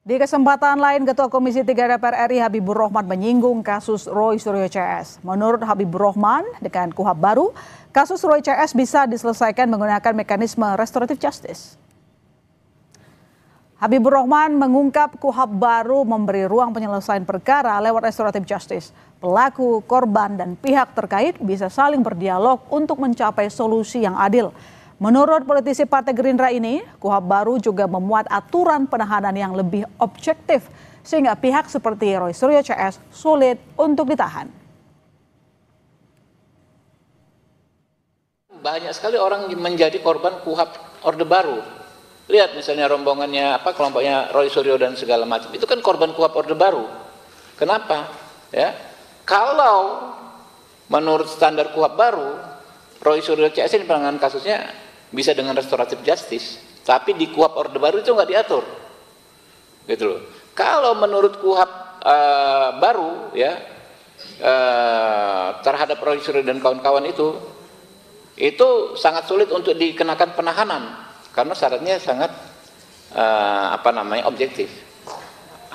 Di kesempatan lain, Ketua Komisi 3 DPR RI Habibur Rohman menyinggung kasus Roy Suryo CS. Menurut Habibur Rohman, dengan KUHP baru, kasus Roy CS bisa diselesaikan menggunakan mekanisme restoratif justice. Habibur Rohman mengungkap KUHP baru memberi ruang penyelesaian perkara lewat restoratif justice. Pelaku, korban, dan pihak terkait bisa saling berdialog untuk mencapai solusi yang adil. Menurut politisi Partai Gerindra ini, KUHP baru juga memuat aturan penahanan yang lebih objektif, sehingga pihak seperti Roy Suryo CS sulit untuk ditahan. Banyak sekali orang menjadi korban KUHP Orde Baru. Lihat misalnya rombongannya, kelompoknya Roy Suryo dan segala macam. Itu kan korban KUHP Orde Baru. Kenapa? Ya, kalau menurut standar KUHP baru, Roy Suryo CS ini penanganan kasusnya bisa dengan restoratif justice, tapi di KUHP Orde Baru itu nggak diatur, gitu loh. Kalau menurut KUHP baru, ya, terhadap Roy Suryo dan kawan-kawan itu sangat sulit untuk dikenakan penahanan, karena syaratnya sangat objektif.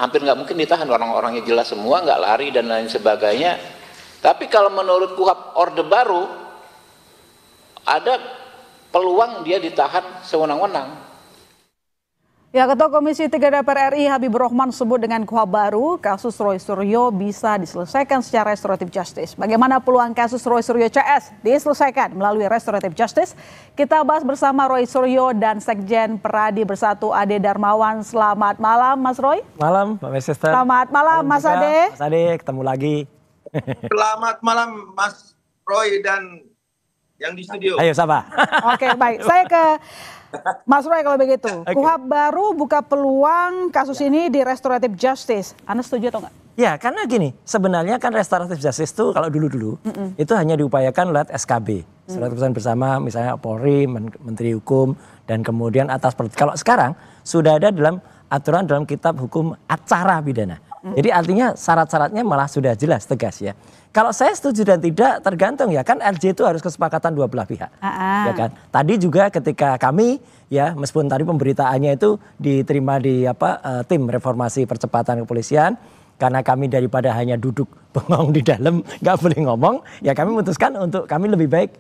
Hampir nggak mungkin ditahan, orang-orangnya jelas semua, nggak lari dan lain sebagainya. Tapi kalau menurut KUHP Orde Baru, ada peluang dia ditahan sewenang-wenang. Ya, Ketua Komisi 3 DPR RI Habibur Rohman sebut dengan KUHP baru, kasus Roy Suryo bisa diselesaikan secara restoratif justice. Bagaimana peluang kasus Roy Suryo CS diselesaikan melalui restoratif justice? Kita bahas bersama Roy Suryo dan Sekjen Peradi Bersatu Ade Darmawan. Selamat malam, Mas Roy. Malam, Mbak Sister. Selamat malam, Mas Ade. Mas Ade, ketemu lagi. Selamat malam, Mas Roy dan yang di studio. Ayo, Saba. Oke, baik. Saya ke Mas Roy kalau begitu. Okay. KUHP baru buka peluang kasus ini di restoratif justice. Anda setuju atau enggak? Ya, karena gini, sebenarnya kan restoratif justice itu kalau dulu-dulu itu hanya diupayakan lewat SKB. Surat keputusan bersama misalnya Polri, Menteri Hukum, dan kemudian atas. Kalau sekarang sudah ada dalam aturan dalam kitab hukum acara pidana. Jadi artinya syarat-syaratnya malah sudah jelas, tegas ya. Kalau saya setuju dan tidak tergantung ya, kan RJ itu harus kesepakatan dua belah pihak. Ya kan. Tadi juga ketika kami ya, meskipun tadi pemberitaannya itu diterima di tim reformasi percepatan kepolisian, karena kami daripada hanya duduk bengong di dalam nggak boleh ngomong, ya kami memutuskan untuk kami lebih baik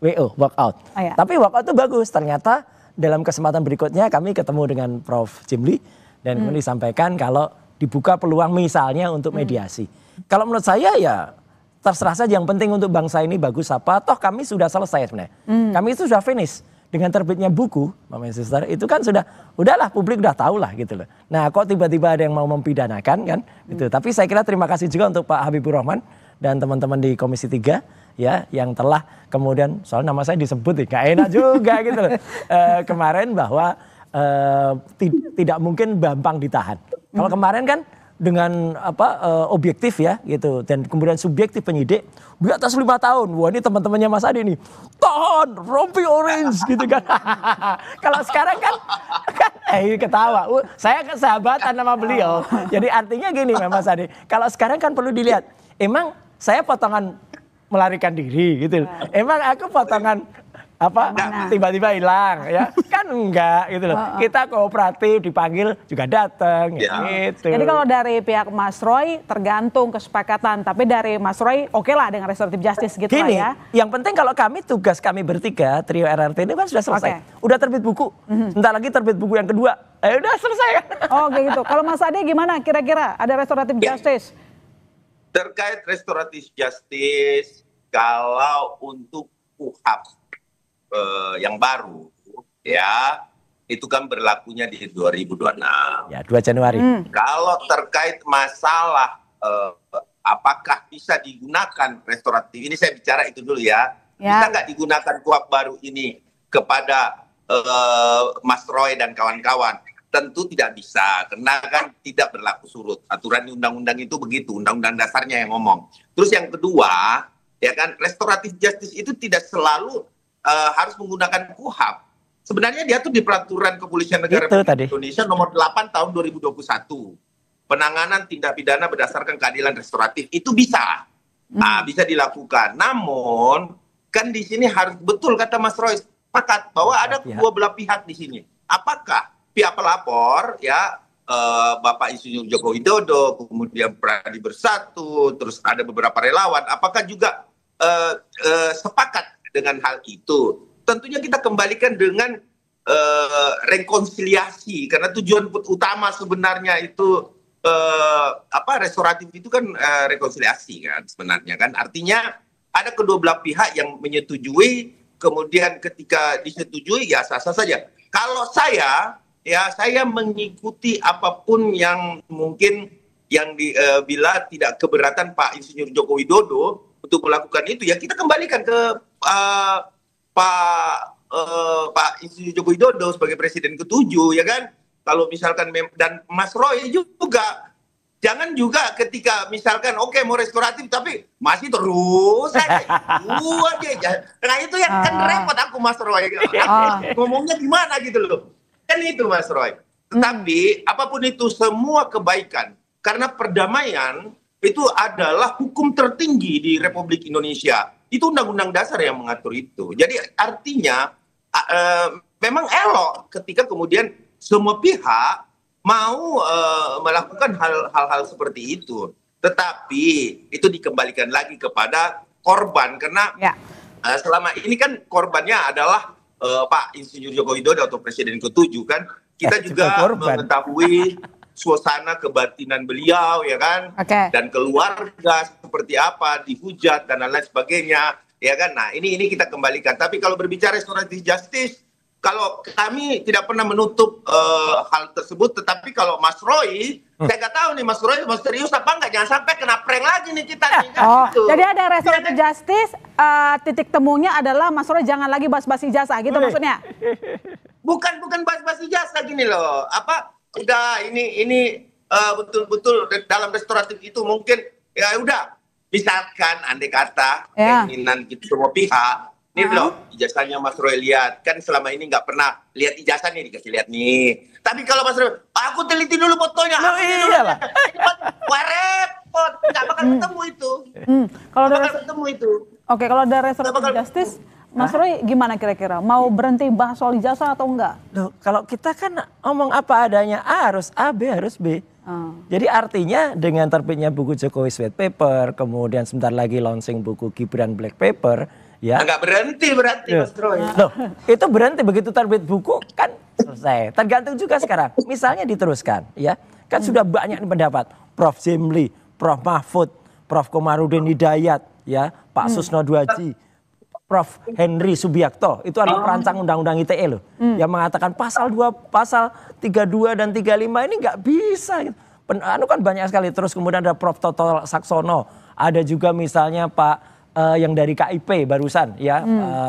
WO, walk out. Tapi walk out itu bagus, ternyata dalam kesempatan berikutnya kami ketemu dengan Prof. Jimli dan kemudian disampaikan kalau dibuka peluang misalnya untuk mediasi. Kalau menurut saya ya terserah saja, yang penting untuk bangsa ini bagus apa, toh kami sudah selesai sebenarnya. Kami itu sudah finish dengan terbitnya buku, Mama Sister, itu kan udahlah publik udah tahu lah gitu loh. Nah, kok tiba-tiba ada yang mau mempidanakan kan gitu. Tapi saya kira terima kasih juga untuk Pak Habibur Rohman dan teman-teman di Komisi 3 ya yang telah kemudian, soal nama saya disebut gak enak juga gitu loh. Kemarin bahwa tidak mungkin gampang ditahan. Kalau kemarin kan dengan objektif ya gitu, dan kemudian subjektif penyidik di atas 5 tahun. Wah, ini teman-temannya Mas Ade nih, tahan rompi orange gitu kan. Kalau sekarang kan ketawa. Saya sahabatan sama beliau. Jadi artinya gini Mas Ade, kalau sekarang kan perlu dilihat, emang saya potongan melarikan diri gitu. Emang aku potongan tiba-tiba hilang ya, kan enggak gitu loh. Kita kooperatif, dipanggil juga datang gitu. Jadi kalau dari pihak Mas Roy tergantung kesepakatan, tapi dari Mas Roy oke lah dengan restoratif justice gitu lah ya. Yang penting kalau tugas kami bertiga trio RRT ini kan sudah selesai. Udah terbit buku, bentar lagi terbit buku yang kedua. Udah selesai kan. Oh gitu. Kalau Mas Ade gimana kira-kira ada restoratif justice? Terkait restoratif justice, kalau untuk KUHP yang baru ya itu kan berlakunya di 2026 ya, 2 Januari. Kalau terkait masalah apakah bisa digunakan restoratif ini, saya bicara itu dulu ya. Bisa nggak digunakan KUHP baru ini kepada Mas Roy dan kawan-kawan? Tentu tidak bisa, karena kan tidak berlaku surut. Aturan di undang-undang itu begitu, undang-undang dasarnya yang ngomong. Terus yang kedua, ya kan, restoratif justice itu tidak selalu harus menggunakan KUHP. Sebenarnya dia tuh di Peraturan Kepolisian Negara Republik Indonesia nomor 8 tahun 2021. Penanganan tindak pidana berdasarkan keadilan restoratif itu bisa. Bisa dilakukan. Namun kan di sini harus betul kata Mas Roy, sepakat bahwa ada kedua belah pihak di sini. Apakah pihak pelapor ya Bapak Insinyur Joko Widodo, kemudian Pradi Bersatu, terus ada beberapa relawan, apakah juga sepakat dengan hal itu? Tentunya kita kembalikan dengan rekonsiliasi, karena tujuan utama sebenarnya itu restoratif itu kan rekonsiliasi kan sebenarnya kan. Artinya ada kedua belah pihak yang menyetujui, kemudian ketika disetujui ya sah-sah saja. Kalau saya mengikuti apapun yang mungkin yang bila tidak keberatan Pak Insinyur Joko Widodo untuk melakukan itu, ya kita kembalikan ke Pak Insinyur Joko Widodo sebagai Presiden ke-7, ya kan? Kalau misalkan dan Mas Roy juga, jangan juga ketika misalkan oke, mau restoratif tapi masih terus aja. Nah itu yang kan repot aku, Mas Roy. Ngomongnya gimana gitu loh. Kan itu Mas Roy. Tetapi apapun itu semua kebaikan. Karena perdamaian itu adalah hukum tertinggi di Republik Indonesia. Itu Undang-Undang Dasar yang mengatur itu. Jadi artinya memang elok ketika kemudian semua pihak mau melakukan hal-hal seperti itu. Tetapi itu dikembalikan lagi kepada korban. Karena selama ini kan korbannya adalah Pak Insinyur Joko Widodo atau Presiden ke-7 kan. Kita juga mengetahui suasana kebatinan beliau, ya kan, dan keluarga seperti apa, dihujat dan lain sebagainya, ya kan. Nah ini kita kembalikan. Tapi kalau berbicara restoratif justice, kalau kami tidak pernah menutup hal tersebut, tetapi kalau Mas Roy, saya nggak tahu nih Mas Roy mau serius apa enggak, jangan sampai kena prank lagi nih kita. Gitu. Jadi ada restoratif justice, titik temunya adalah Mas Roy jangan lagi bas-basi jasa, gitu maksudnya? Bukan bas-basi jasa, gini loh, udah ini betul-betul dalam restoratif itu mungkin ya udah, misalkan andai kata keinginan kita semua pihak, ini loh ijazahnya Mas Roy lihat, kan selama ini nggak pernah lihat ijazah nih, dikasih lihat nih. Tapi kalau Mas Roy, aku teliti dulu fotonya, iyalah, wah repot, nggak bakal ketemu itu. Kalau ketemu itu. Oke, kalau ada restoratif justice, Mas Roy gimana kira-kira? Mau berhenti bahas soal ijazah atau enggak? Loh, kalau kita kan ngomong apa adanya, A harus A, B harus B. Jadi artinya dengan terbitnya buku Jokowi White Paper, kemudian sebentar lagi launching buku Gibran Black Paper, ya. Nggak berhenti berarti Mas Roy. Loh, itu berhenti begitu terbit buku kan selesai. Tergantung juga sekarang. Misalnya diteruskan, ya. Kan sudah banyak pendapat. Prof. Jimli, Prof. Mahfud, Prof. Komarudin Hidayat, ya, Pak Susno Dwaji, Prof. Henry Subiakto, itu adalah perancang undang-undang ITE loh, yang mengatakan pasal 32 dan 35 ini nggak bisa. Kan banyak sekali. Terus kemudian ada Prof. Toto Saksono, ada juga misalnya Pak yang dari KIP barusan, ya,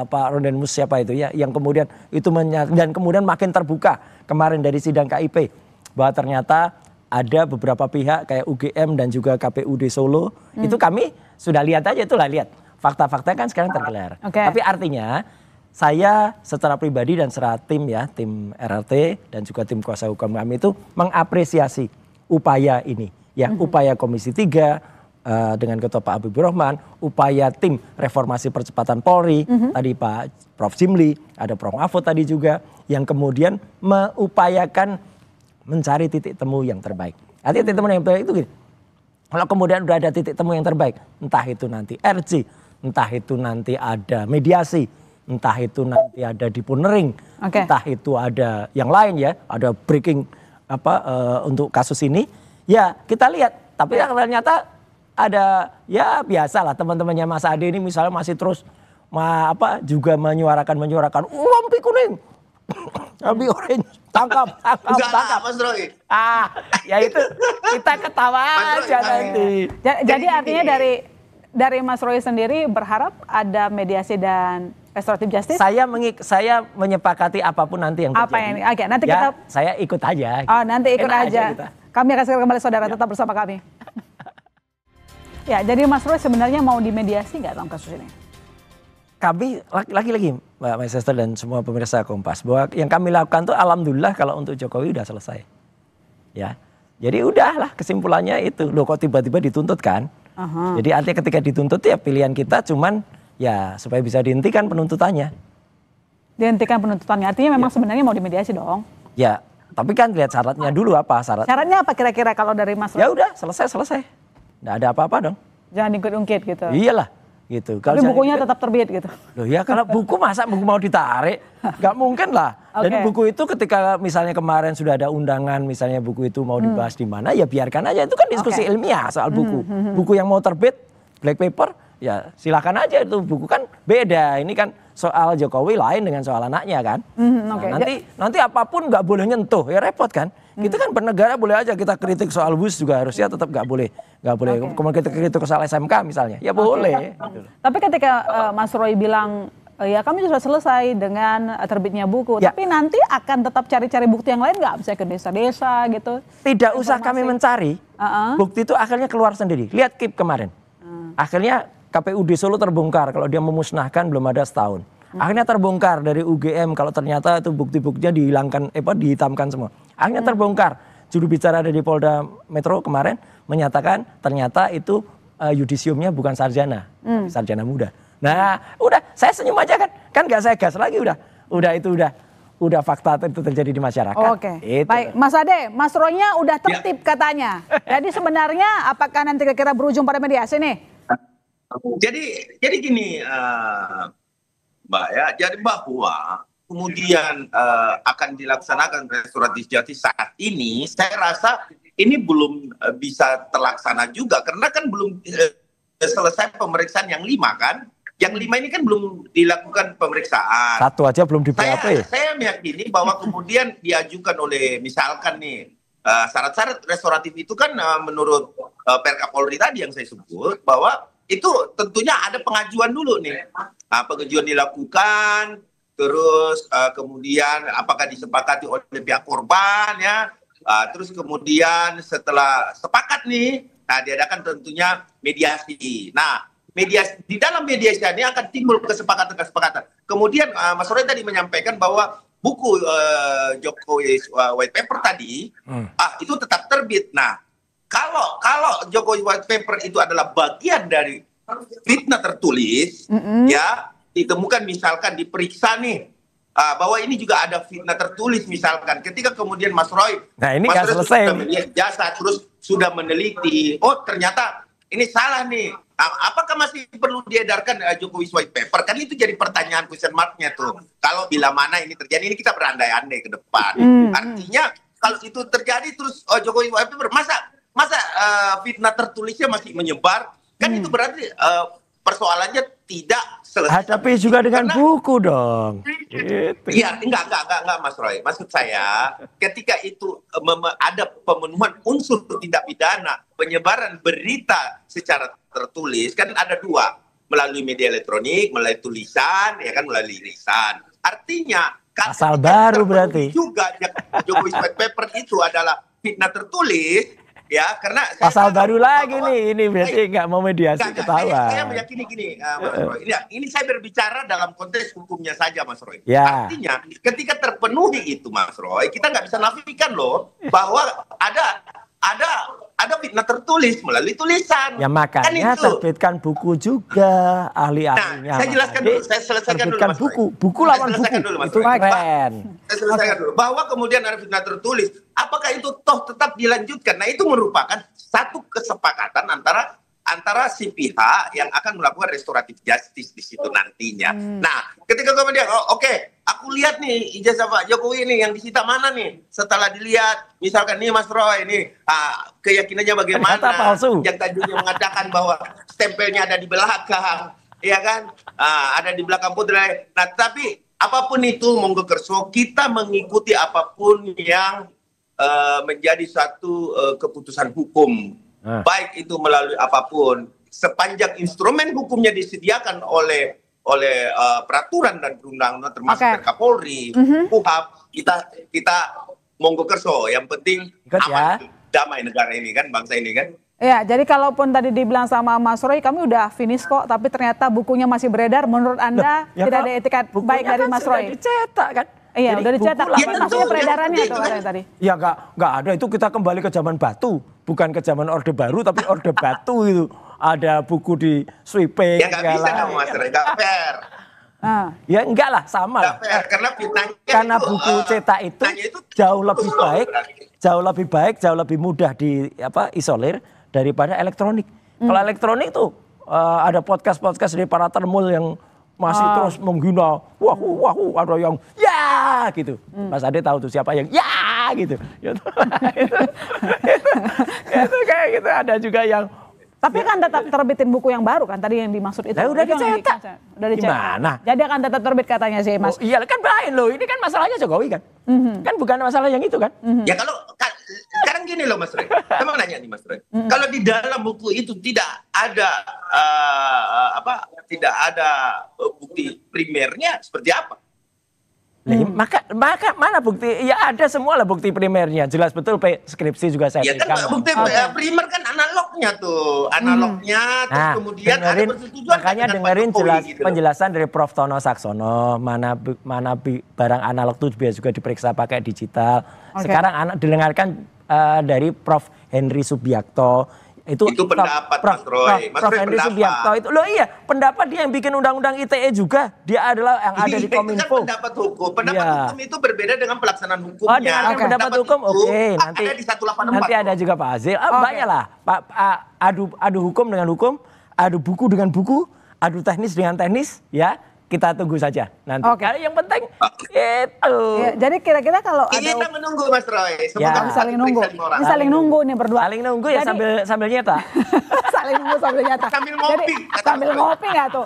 Pak Rodenmus siapa itu ya, yang kemudian itu dan kemudian makin terbuka kemarin dari sidang KIP bahwa ternyata ada beberapa pihak kayak UGM dan juga KPUD Solo, itu kami sudah lihat aja, itulah lihat. Fakta-fakta kan sekarang tergelar. Tapi artinya saya secara pribadi dan secara tim ya, tim RRT dan juga tim kuasa hukum kami itu mengapresiasi upaya ini. Ya, upaya Komisi 3 dengan Ketua Pak Habibur Rahman, upaya tim reformasi percepatan Polri, tadi Pak Prof. Jimli, ada Prof. Mahfud tadi juga, yang kemudian mengupayakan mencari titik temu yang terbaik. Artinya titik temu yang terbaik itu gini, kalau kemudian udah ada titik temu yang terbaik, entah itu nanti RJ, entah itu nanti ada mediasi, entah itu nanti ada deponering, entah itu ada yang lain ya, ada breaking untuk kasus ini, ya kita lihat. Tapi ternyata ada ya biasalah teman-temannya Mas Ade ini misalnya masih terus juga menyuarakan lampu kuning, lampu orange, tangkap. Mas Roy. Ya itu kita ketawa aja nanti. Jadi artinya dari Mas Roy sendiri berharap ada mediasi dan restoratif justice? Saya menyepakati apapun nanti yang terjadi. Oke, nanti ya, saya ikut aja. Oh, nanti ikut aja. Kami akan segera kembali saudara, tetap bersama kami. Ya, jadi Mas Roy sebenarnya mau dimediasi nggak dalam kasus ini? Kami lagi-lagi Mbak Maisester dan semua pemirsa Kompas, bahwa yang kami lakukan tuh alhamdulillah kalau untuk Jokowi udah selesai. Ya. Jadi udahlah kesimpulannya itu. Loh kok tiba-tiba dituntut kan? Jadi artinya ketika dituntut ya pilihan kita cuman ya supaya bisa dihentikan penuntutannya. Dihentikan penuntutannya, artinya memang sebenarnya mau dimediasi dong? Ya, Tapi kan lihat syaratnya dulu apa syarat. Syaratnya apa kira-kira kalau dari Mas Roy? Ya udah selesai. Nggak ada apa-apa dong. Jangan ikut-ungkit gitu. Iyalah gitu. Tapi bukunya tetap terbit gitu. Loh ya kalau buku masa buku mau ditarik? Nggak mungkin lah. Jadi buku itu ketika misalnya kemarin sudah ada undangan misalnya buku itu mau dibahas di mana ya biarkan aja. Itu kan diskusi ilmiah soal buku. Buku yang mau terbit black paper ya silakan aja itu buku kan beda. Ini kan soal Jokowi lain dengan soal anaknya kan. Nah, nanti apapun nggak boleh nyentuh ya repot kan. Kita kan bernegara boleh aja kita kritik soal bus juga harusnya tetap nggak boleh. Kemudian kita kritik soal SMK misalnya ya boleh. Gitu. Tapi ketika Mas Roy bilang ya kami sudah selesai dengan terbitnya buku, tapi nanti akan tetap cari-cari bukti yang lain nggak? Bisa ke desa-desa gitu? Tidak usah kami mencari. Bukti itu akhirnya keluar sendiri. Lihat KIP kemarin. Akhirnya KPUD Solo terbongkar kalau dia memusnahkan belum ada setahun. Akhirnya terbongkar dari UGM kalau ternyata itu bukti-buktinya dihilangkan, dihitamkan semua. Akhirnya terbongkar. Juru bicara dari Polda Metro kemarin menyatakan ternyata itu yudisiumnya bukan sarjana, sarjana muda. Nah, udah saya senyum aja kan nggak saya gas lagi udah fakta itu terjadi di masyarakat. Oke. Itu. Baik, Mas Ade, Mas Roy-nya udah tertib katanya. Jadi sebenarnya apakah nanti kira-kira berujung pada mediasi nih? Jadi gini Mbak ya, jadi bahwa kemudian akan dilaksanakan restoratif justice saat ini, saya rasa ini belum bisa terlaksana juga karena kan belum selesai pemeriksaan yang 5 kan. Yang 5 ini kan belum dilakukan pemeriksaan. Satu aja belum di BAP. Saya meyakini bahwa kemudian diajukan oleh misalkan nih syarat-syarat restoratif itu kan menurut Perkapolri tadi yang saya sebut bahwa itu tentunya ada pengajuan dulu nih. Pengajuan dilakukan, terus kemudian apakah disepakati oleh pihak korban ya. Terus kemudian setelah sepakat nih, diadakan tentunya mediasi. Nah, di dalam mediasi ini akan timbul kesepakatan. Kemudian Mas Roy tadi menyampaikan bahwa buku Jokowi White Paper tadi itu tetap terbit. Nah, kalau Jokowi White Paper itu adalah bagian dari fitnah tertulis, ya ditemukan misalkan diperiksa nih bahwa ini juga ada fitnah tertulis misalkan. Ketika kemudian Mas Roy, nah ini nggak selesai. Sudah melihat jasa, terus sudah meneliti, oh ternyata ini salah nih. Apakah masih perlu diedarkan Jokowi White Paper? Kan itu jadi pertanyaan question mark-nya tuh. Kalau bila mana ini terjadi, ini kita berandai-andai ke depan. Artinya kalau itu terjadi terus Jokowi White Paper, masa fitnah tertulisnya masih menyebar? Kan itu berarti persoalannya tidak selesai. Hadapi juga dengan buku dong. Iya, enggak Mas Roy. Maksud saya, ketika itu ada pemenuhan unsur tindak pidana, penyebaran berita secara tertulis, kan ada 2. Melalui media elektronik, melalui tulisan, ya kan melalui lisan. Artinya, pasal baru berarti. Juga Jokowi White Paper itu adalah fitnah tertulis, ya karena pasal baru lagi nih, ini berarti nggak mau mediasi ketahuan. Saya meyakini gini, Mas Roy. Ini saya berbicara dalam konteks hukumnya saja, Mas Roy. Ya. Artinya ketika terpenuhi itu, Mas Roy, kita nggak bisa nafikan loh bahwa ada fitnah tertulis melalui tulisan. Ya makanya kan terbitkan buku juga ahli-ahlinya. Nah, saya jelaskan dulu, saya selesaikan dulu, Mas Roy. Buku lawan buku. Itu keren. Saya selesaikan dulu. Bahwa kemudian ada fitnah tertulis, apakah itu toh tetap dilanjutkan? Nah, itu merupakan satu kesepakatan antara si pihak yang akan melakukan restoratif justice di situ nantinya. Nah, ketika kemudian oke, aku lihat nih ijazah Pak Jokowi ini yang disita mana nih? Setelah dilihat, misalkan nih Mas Roy ini keyakinannya bagaimana? Palsu. Yang tadinya mengatakan bahwa stempelnya ada di belakang, ya kan? Ada di belakang putri. Nah, tapi apapun itu monggo kerso, kita mengikuti apapun yang menjadi satu keputusan hukum. Baik itu melalui apapun, sepanjang instrumen hukumnya disediakan oleh peraturan dan perundang-undangan termasuk Kapolri, KUHAP, kita monggo kerso. Yang penting aman, damai negara ini kan, bangsa ini kan. Ya, jadi kalaupun tadi dibilang sama Mas Roy, kami udah finish kok, tapi ternyata bukunya masih beredar. Menurut Anda tidak ada etikat baik dari Mas Roy? Dicetak kan. Iya, udah dicetak. Tapi maksudnya peredarannya tuh katanya tadi. Ya nggak ada, itu kita kembali ke zaman Batu, bukan ke zaman Orde Baru, tapi Orde Batu itu ada buku di sweeping. Ya nggak bisa kamu Mas Roy, nggak fair. Ya enggak lah, sama lah. Karena fitnahnya Karena buku cetak itu jauh lebih baik, jauh lebih mudah isolir daripada elektronik. Kalau elektronik tuh ada podcast dari para termul yang masih terus menghina, wah, ada yang ya gitu. Mas Ade tahu tuh siapa yang ya gitu. Itu kayak gitu. Ada juga yang. Tapi kan tetap terbitin buku yang baru kan tadi yang dimaksud itu. Udah dicetak. Udah dicetak. Gimana? Jadi akan tetap terbit katanya sih Mas. Oh, iya kan lain loh. Ini kan masalahnya Jokowi kan. Kan bukan masalah yang itu kan. Ya kalau sekarang gini loh Mas Roy. Saya mau nanya nih Mas Roy. Kalau di dalam buku itu tidak ada tidak ada bukti primernya seperti apa? Maka mana bukti? Ya ada semua lah bukti primernya. Jelas betul skripsi juga saya berikan. Ya kan bukti primer kan analognya tuh. Terus kemudian ada persetujuan. Makanya dengerin penjelasan dari Prof. Tono Saksono. Mana barang analog itu juga diperiksa pakai digital. Sekarang dengarkan dari Prof. Henry Subiakto. Itu pendapat Mas Roy. Prof. Henry Subiakto itu. Loh iya, pendapat dia yang bikin undang-undang ITE juga. Dia adalah yang ada di Kominfo. Itu kan pendapat hukum. Pendapat hukum itu berbeda dengan pelaksanaan hukumnya. Dengan pendapat hukum, nanti ada di 184. Nanti ada juga Pak Azil. Banyak lah. Adu hukum dengan hukum, adu buku dengan buku, adu teknis dengan teknis, ya. Kita tunggu saja nanti. Yang penting itu. Ya, jadi kira-kira kalau kita menunggu Mas Roy. Semoga saling nunggu. Ini saling nunggu nih berdua. Saling nunggu ya sambil nyata. Saling nunggu sambil nyata. Sambil ngopi. Sambil ngopi nggak tuh?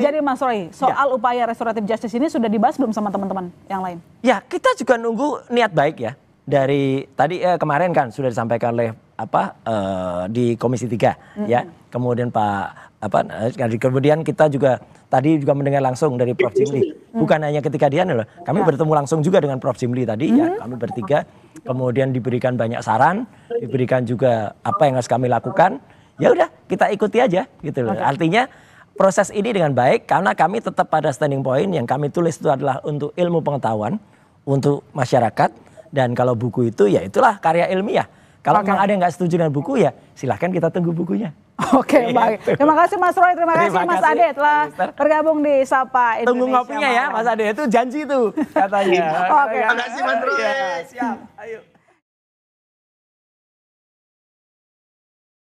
Jadi Mas Roy, soal ya. upaya restoratif justice ini sudah dibahas belum sama teman-teman yang lain? Ya, kita juga nunggu niat baik ya. Dari tadi kemarin kan sudah disampaikan oleh di Komisi 3 ya. Kemudian kemudian kita juga tadi juga mendengar langsung dari Prof. Jimli. Bukan hanya ketika dia loh. Kami bertemu langsung juga dengan Prof. Jimli tadi ya. Kami bertiga. Kemudian diberikan banyak saran, diberikan juga apa yang harus kami lakukan. Ya udah, kita ikuti aja gitu loh. Artinya proses ini dengan baik karena kami tetap pada standing point yang kami tulis itu adalah untuk ilmu pengetahuan, untuk masyarakat, dan kalau buku itu ya itulah karya ilmiah. Kalau memang ada yang nggak setuju dengan buku ya silahkan kita tunggu bukunya. Oke, baik. Terima kasih Mas Roy, terima kasih Mas Ade telah bergabung di Sapa Indonesia. Tunggu ngopinya ya Mas Ade, itu janji tuh katanya. Oke. Terima kasih Mas Roy. Siap, ayo.